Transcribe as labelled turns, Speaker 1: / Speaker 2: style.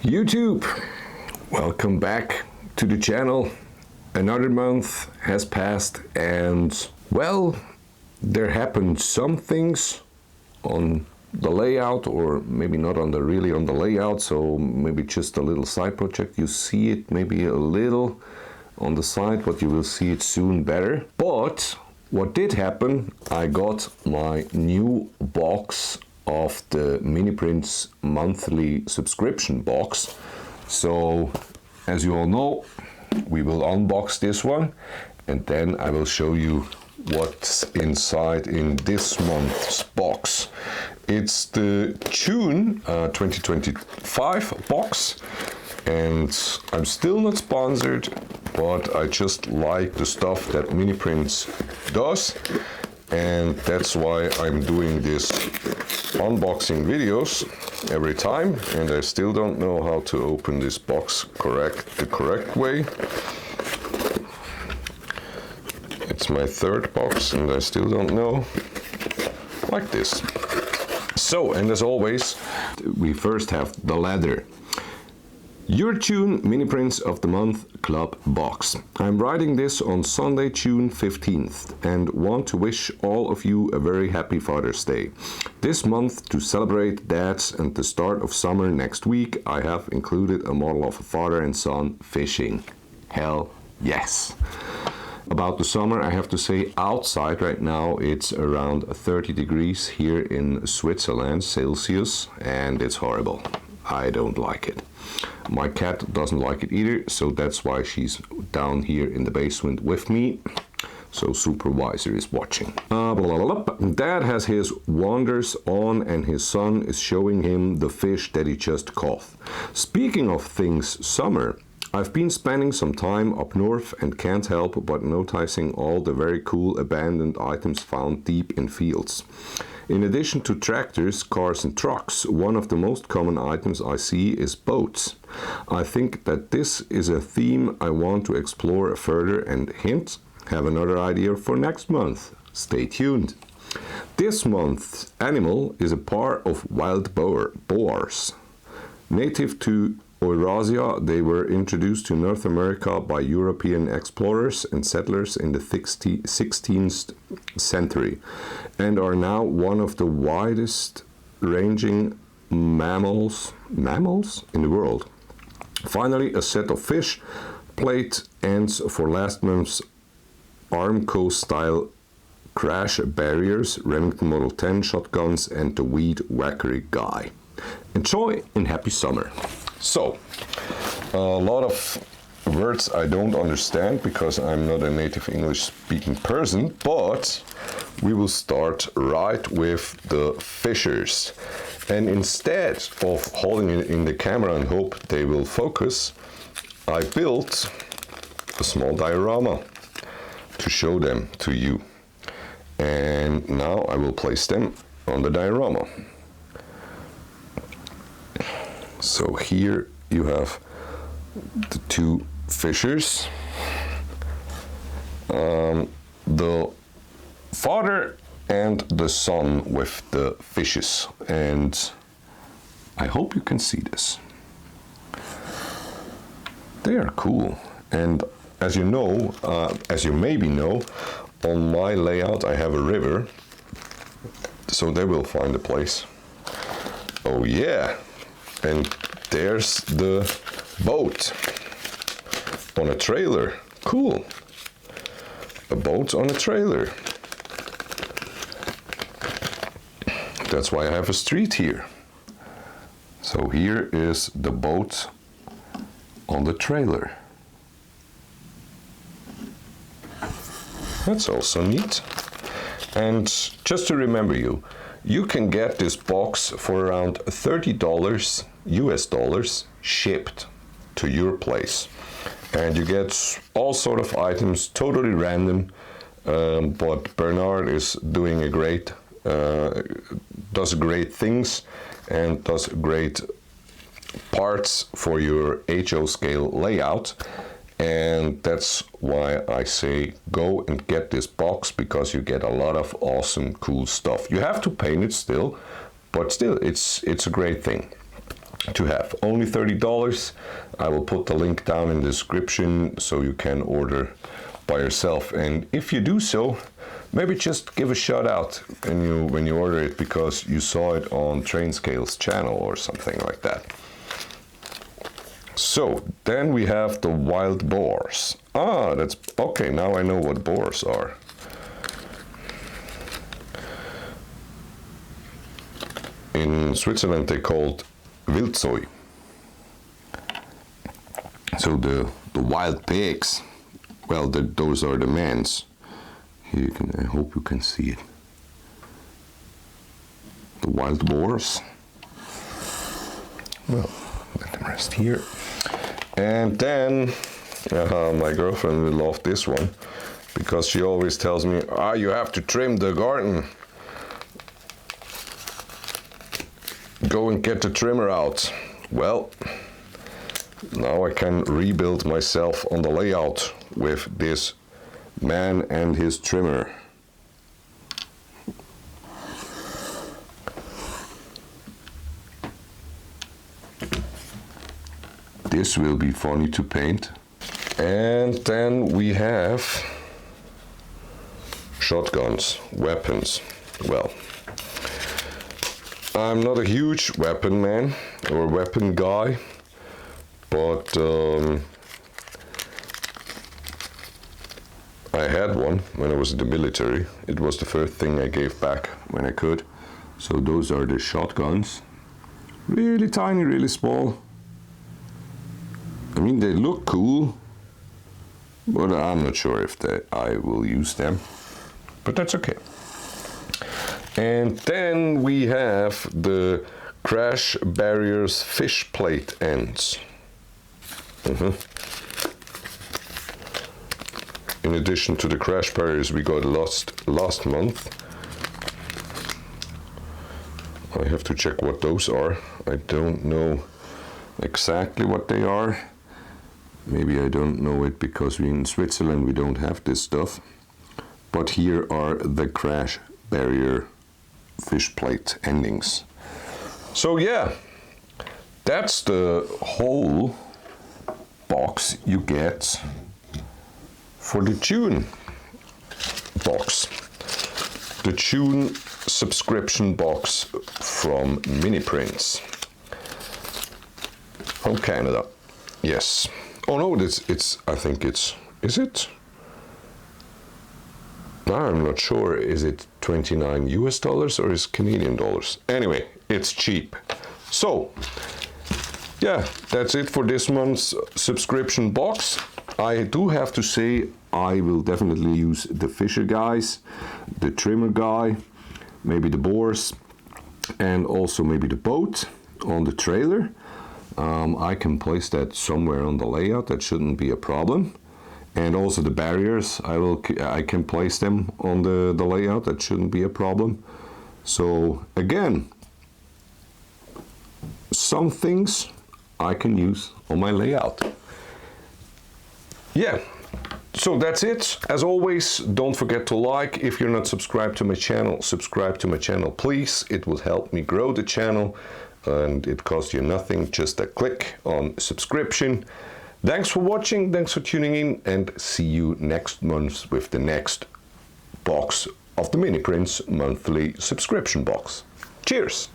Speaker 1: YouTube, welcome back to the channel. Another month has passed and, well, there happened some things on the layout, or maybe not really on the layout, so maybe just a little side project. You see it maybe a little on the side, but you will see it soon better. But what did happen, I got my new box of the miniprints monthly subscription box. So as you all know, we will unbox this one and then I will show you what's inside in this month's box. It's the June 2025 box, and I'm still not sponsored, but I just like the stuff that miniprints does, and that's why I'm doing this unboxing videos every time, and I still don't know how to open this box the correct way. It's my third box and I still don't know. Like this. So, and as always, we first have the leather. Your June Miniprints of the Month Club box. I'm writing this on Sunday, June 15th, and want to wish all of you a very happy Father's Day. This month, to celebrate dads and the start of summer next week, I have included a model of a father and son fishing. Hell yes! About the summer, I have to say, outside right now it's around 30 degrees here in Switzerland, Celsius, and it's horrible. I don't like it. My cat doesn't like it either, so that's why she's down here in the basement with me. So supervisor is watching. Blah, blah, blah, blah. Dad has his wanders on and his son is showing him the fish that he just caught. Speaking of things summer, I've been spending some time up north and can't help but noticing all the very cool abandoned items found deep in fields. In addition to tractors, cars and trucks, one of the most common items I see is boats. I think that this is a theme I want to explore further, and hint, have another idea for next month. Stay tuned. This month's animal is a pair of wild boars. Native to Eurasia, they were introduced to North America by European explorers and settlers in the 16th century and are now one of the widest ranging mammals in the world. Finally, a set of fish plate ends for last month's Armco style crash barriers, Remington Model 10 shotguns, and the weed whackery guy. Enjoy and happy summer. So, a lot of words I don't understand because I'm not a native English speaking person, but we will start right with the fishers. And instead of holding it in the camera and hope they will focus, I built a small diorama to show them to you. And now I will place them on the diorama. So here you have the two fishers, the father and the son with the fishes, and I hope you can see this. They are cool, and as you know, as you maybe know, on my layout I have a river, so they will find a place. Oh yeah! And there's the boat on a trailer. Cool. A boat on a trailer. That's why I have a street here. So here is the boat on the trailer. That's also neat. And just to remember you can get this box for around $30 US dollars shipped to your place, and you get all sort of items, totally random, but Bernard is doing does great things and does great parts for your HO scale layout. And that's why I say go and get this box, because you get a lot of awesome cool stuff. You have to paint it still, but still it's a great thing. to have. Only $30. I will put the link down in the description so you can order by yourself. And if you do so, maybe just give a shout out when you order it because you saw it on Trainscale's channel or something like that. So then we have the wild boars. Ah, that's okay. Now I know what boars are. In Switzerland they called Wildsoi. So the wild pigs, well, those are the mans. Here you can, I hope you can see it. The wild boars. Well, let them rest here. And then, my girlfriend will love this one because she always tells me, you have to trim the garden. Go and get the trimmer out. Well, now I can rebuild myself on the layout with this man and his trimmer. This will be funny to paint. And then we have shotguns, weapons. Well, I'm not a huge weapon man or weapon guy, but I had one when I was in the military. It was the first thing I gave back when I could. So those are the shotguns. Really tiny, really small. I mean, they look cool, but I'm not sure if I will use them. But that's okay. And then we have the crash barriers fish plate ends. In addition to the crash barriers we got last month. I have to check what those are. I don't know exactly what they are. Maybe I don't know it because in Switzerland we don't have this stuff. But here are the crash barrier fish plate endings. So yeah, that's the whole box you get for the June box. The June subscription box from Miniprints from Canada. Yes. Oh no, it's I think it's, is it? No, I'm not sure. Is it 29 US dollars or is Canadian dollars? Anyway, it's cheap. So, yeah, that's it for this month's subscription box. I do have to say I will definitely use the fisher guys, the trimmer guy, maybe the boars, and also maybe the boat on the trailer. I can place that somewhere on the layout. That shouldn't be a problem. And also the barriers, I can place them on the layout. That shouldn't be a problem. So again, some things I can use on my layout. Yeah, so that's it. As always, don't forget to like. If you're not subscribed to my channel, subscribe to my channel, please. It will help me grow the channel and it costs you nothing, just a click on subscription. Thanks for watching, thanks for tuning in, and see you next month with the next box of the Miniprints monthly subscription box. Cheers!